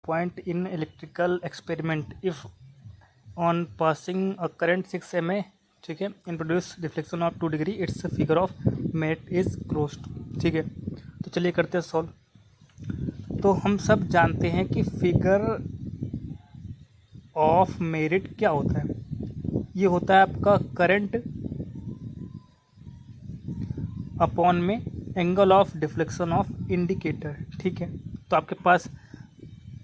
point in electrical experiment if on passing a current 6 mA, ठीक है, in produce deflection of 2 degree, its figure of merit is closed। ठीक है, तो चलिए करते हैं सॉल्व। तो हम सब जानते हैं कि फिगर ऑफ मेरिट क्या होता है। ये होता है आपका करंट अपॉन में angle of deflection of indicator. ठीक है, तो आपके पास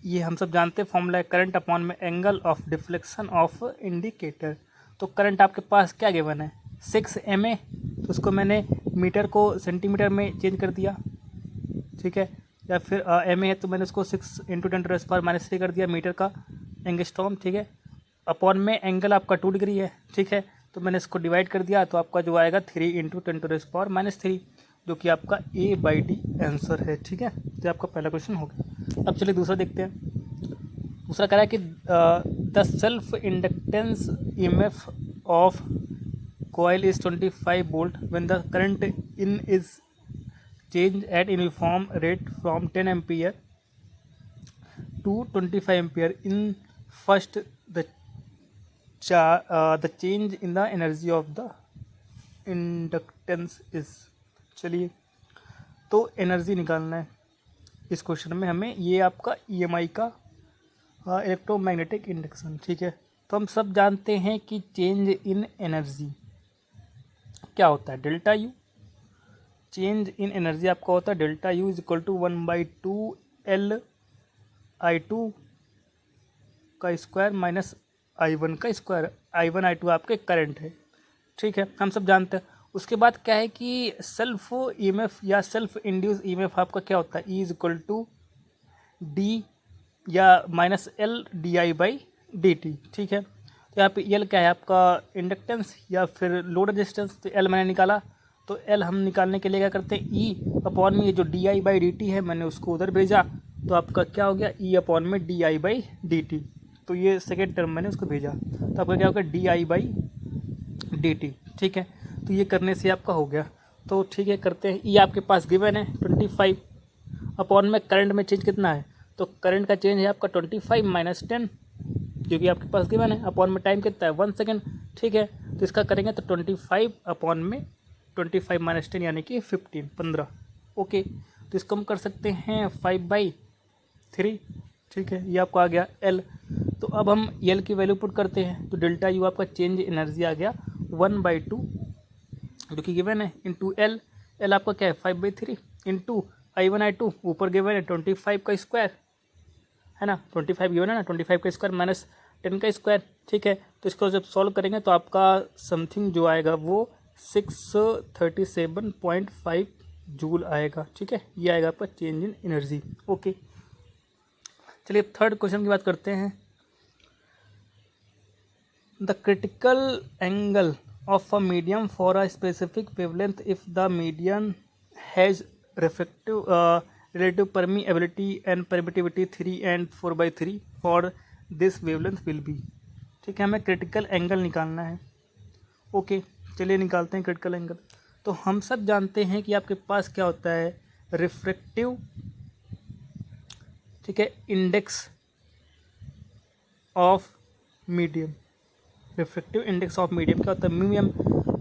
ये हम सब जानते हैं फॉर्मूला है करंट अपॉन में angle of deflection of indicator. तो करंट आपके पास क्या गिवन है 6 mA, तो उसको मैंने मीटर को सेंटीमीटर में चेंज कर दिया। ठीक है, या फिर mA है तो मैंने उसको 6 × 10⁻³ कर दिया मीटर का एंगस्ट्रॉम। ठीक है, अपॉन में एंगल आपका 2 डिग्री है। ठीक है, तो मैंने इसको डिवाइड कर दिया तो आपका जो आएगा 3 × 10⁻³ जो कि आपका A/D आंसर है। ठीक है, तो आपका पहला क्वेश्चन हो गया। अब चलिए दूसरा देखते हैं। दूसरा कह रहा है कि the self inductance EMF of coil is 25 volt when the current in is changed at uniform rate from 10 ampere to 25 ampere in first the change in the energy of the inductance is। चलिए, तो energy निकालना है इस question में हमें। ये आपका EMI का इलेक्ट्रोमैग्नेटिक इंडक्शन। ठीक है, तो हम सब जानते हैं कि चेंज इन एनर्जी क्या होता है delta U. Change in energy आपका होता है delta U is equal to 1/2 L/I2 का स्क्वायर माइनस I1 का स्क्वायर। I1 I2 आपके करंट है। ठीक है, हम सब जानते हैं। उसके बाद क्या है कि सेल्फ EMF या सेल्फ इंड्यूस EMF आपका क्या होता है E is equal to D या माइनस L/di/dt। ठीक है, तो यहाँ पे L क्या है आपका इंडक्टेंस या फिर लोड रेजिस्टेंस। तो L मैंने निकाला, तो L हम निकालने के लिए क्या करते हैं E अपॉन में ये जो di/dt है मैंने उसको उधर भेजा, तो आपका क्या हो गया E अपॉन में di/dt। तो ये सेकेंड टर्म मैंने उसको भेजा, तो आपका क्या होगा di/dt। ठीक है, तो ये करने से आपका हो गया। तो ठीक है करते हैं। E आपके पास गिवन है 25 अपॉन में करंट में चेंज कितना है, तो करंट का चेंज है आपका 25 - 10 जो कि आपके पास गिवन है। अपॉन में टाइम कितना है 1 सेकेंड। ठीक है, तो इसका करेंगे तो 25 अपॉन में 25 - 10 यानी कि 15। ओके, तो इसको हम कर सकते हैं 5/3। ठीक है, ये आपको आ गया L। तो अब हम L की वैल्यू पुट करते हैं, तो डेल्टा यू आपका चेंज एनर्जी आ गया 1/2 जो कि गिवन है इंटू L। L आपका क्या है 5/3 इंटू I1 I2 ऊपर गिवन है 25 का स्क्वायर है ना, 25 गिवन है ना, 25 का स्क्वायर माइनस 10 का स्क्वायर। ठीक है, तो इसको जब सॉल्व करेंगे तो आपका समथिंग जो आएगा वो 637.5 जूल आएगा। ठीक है, ये आएगा आपका चेंज इन एनर्जी। ओके, चलिए थर्ड क्वेश्चन की बात करते हैं। The critical angle of a medium for a specific wavelength if the medium has relative permeability and permittivity 3 and 4/3 for this wavelength will be। ठीक है, हमें क्रिटिकल एंगल निकालना है। ओके, चलिए निकालते हैं क्रिटिकल एंगल। तो हम सब जानते हैं कि आपके पास क्या होता है रिफ्रैक्टिव, ठीक है, index of medium. Refractive index of medium क्या होता है μm,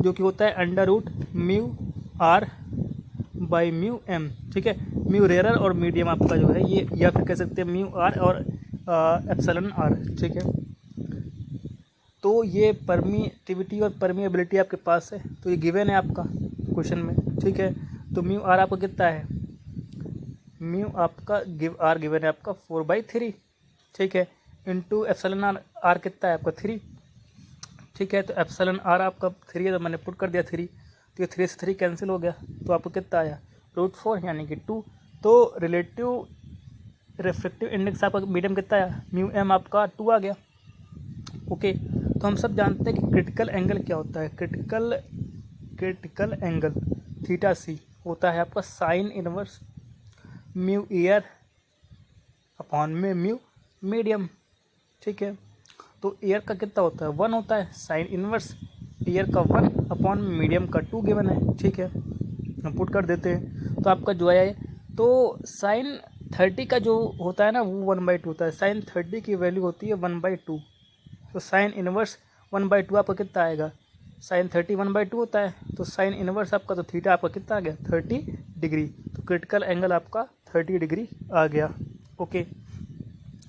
जो कि होता है √μr/μm। ठीक है, म्यू रेयर और मीडियम आपका जो है ये, या फिर कह सकते हैं μr और εr। ठीक है, तो ये परमिटिविटी और परमिएबिलिटी आपके पास है, तो ये गिवन है आपका क्वेश्चन में। ठीक है, तो μr आपका कितना है, म्यू आपका r गिवन है आपका 4/3। ठीक है, इंटू εr कितना है आपका 3। ठीक है, तो εr आपका 3 है तो मैंने पुट कर दिया 3, तो ये 3 से 3 कैंसिल हो गया, तो आपको कितना आया √4 यानी कि 2। तो रिलेटिव रिफ्रैक्टिव इंडेक्स आपका मीडियम कितना आया μm आपका 2 आ गया। ओके, तो हम सब जानते हैं कि क्रिटिकल एंगल क्या होता है। क्रिटिकल एंगल θc होता है आपका sine inverse mu air upon में म्यू मीडियम। ठीक है, तो एयर का कितना होता है 1 होता है, साइन इनवर्स एयर का 1 अपॉन मीडियम का 2 गिवन है। ठीक है, हम पुट कर देते हैं, तो आपका जो है तो साइन 30 का जो होता है ना वो 1/2 होता है, साइन 30 की वैल्यू होती है 1/2। तो साइन इनवर्स 1/2 आपका कितना आएगा, साइन 30 1/2 होता है, तो साइन इनवर्स आपका तो थीटा आपका कितना आ गया 30 डिग्री। तो क्रिटिकल एंगल आपका 30 डिग्री आ गया। ओके,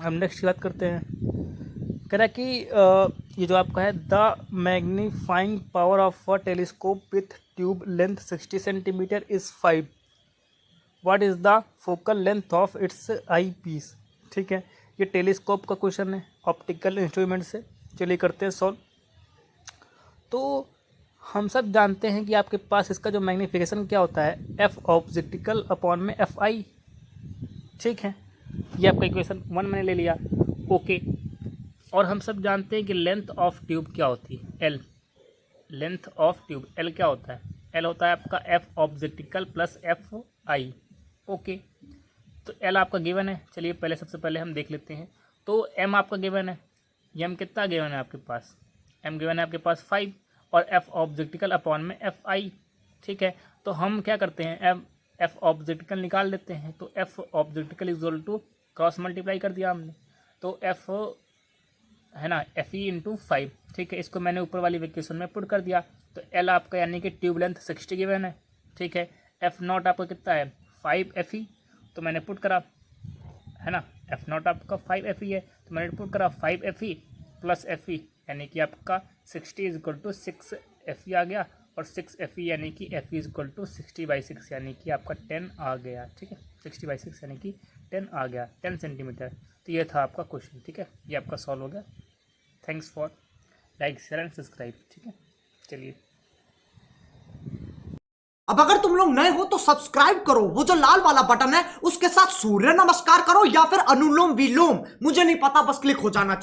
हम नेक्स्ट की बात करते हैं। कह रहा है कि ये जो आपका है the magnifying power of a telescope with tube length 60 centimetre is 5। What is the focal length of its eyepiece. ठीक है, ये टेलीस्कोप का क्वेश्चन है ऑप्टिकल इंस्ट्रूमेंट से। चलिए करते हैं सॉल्व। तो हम सब जानते हैं कि आपके पास इसका जो मैग्नीफिकेशन क्या होता है, एफ ऑब्जेक्टिकल अपॉन में एफ आई। ठीक है, ये आपका इक्वेशन 1 मैंने ले लिया। ओके, और हम सब जानते हैं कि लेंथ ऑफ ट्यूब क्या होती है, L. Length of tube L क्या होता है, एल होता है आपका F objective plus F eye. Okay, तो एल आपका गिवन है। चलिए पहले सबसे पहले हम देख लेते हैं। तो एम आपका गिवन है, एम कितना गिवन है आपके पास, एम गिवन है आपके पास 5 और एफ ऑब्जेक्टिकल अपॉन में एफ आई। ठीक है, तो हम क्या करते हैं, एफ ऑब्जेक्टिकल निकाल लेते हैं। तो F objective equal to cross multiply कर दिया हमने, तो एफ है ना एफ ई इंटू 5। ठीक है, इसको मैंने ऊपर वाली इक्वेशन में पुट कर दिया। तो एल आपका यानी कि ट्यूब लेंथ 60 गिवन है। ठीक है, एफ नॉट आपका कितना है 5 एफ ई, तो मैंने पुट करा, है ना, एफ नॉट आपका 5 एफ ई है, तो मैंने पुट करा 5 F E plus F E यानी कि आपका 60 is equal to 6 F E आ गया, और 6 एफ ई यानी कि F E is equal to 60/6 यानी कि आपका 10 आ गया। ठीक है, 60/6 यानी कि 10 आ गया, 10 सेंटीमीटर। तो ये था आपका क्वेश्चन। ठीक है, ये आपका सॉल्व हो गया। Thanks for like share and subscribe. ठीक है, चलिए। अब अगर तुम लोग नए हो तो सब्सक्राइब करो, वो जो लाल वाला बटन है उसके साथ सूर्य नमस्कार करो या फिर अनुलोम विलोम, मुझे नहीं पता, बस क्लिक हो जाना चाहिए।